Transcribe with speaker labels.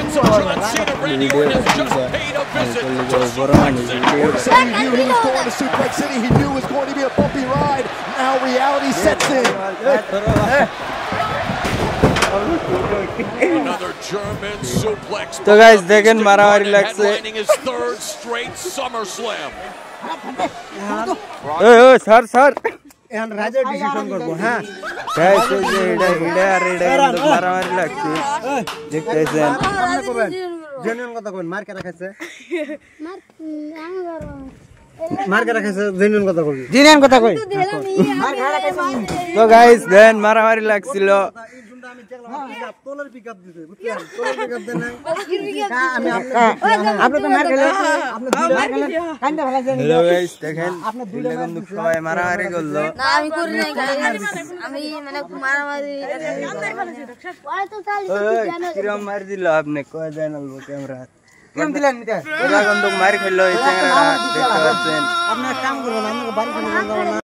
Speaker 1: So John Cena Randy Orton has just paid a visit to Suplex City.
Speaker 2: Orton said he knew he was going to Suplex City. He knew it was going to be a bumpy ride. Now reality sets in.
Speaker 1: Another German suplex.
Speaker 3: So guys, দেখেন মারামারি লাগছে।
Speaker 1: Headlining his third straight SummerSlam.
Speaker 3: Sir
Speaker 4: এখন রাজা decision করব হ্যাঁ
Speaker 3: guys এই যে এটা মারামারি লাগছে দেখতেছেন
Speaker 4: জেনুইন কথা কইন মার কেন খাইছে মার কেন খাইছে জেনুইন কথা কই জেনুইন কথা কই মার খাড়া খাইছে
Speaker 3: তো গাইস দেন মারামারি লাগছিল
Speaker 4: আমি দেখলাম তোলার পিকআপ দিতে বুঝছেন তোলার পিকআপ দেন না আমি আপনি তো মার খেলে আপনি দুই মার খেলে কান্দা ফেলাছেন
Speaker 3: হ্যালো গাইস দেখেন আপনি দুইটা বন্ধু সবাই মারামারি করলো
Speaker 5: না আমি করি নাই আমি মানে মারামারি কান্দাই ফেলেছি ওই তো চালি
Speaker 3: কিরম মার দিল আপনি কয় জানাল ক্যামেরা
Speaker 4: কেম দিলেন মিটা
Speaker 3: ওরা বন্ধু মার খেললো এই চ্যাংড়া দেখতে পাচ্ছেন
Speaker 4: আপনার কাম করুন আমাকে বাড়ি ফোন করুন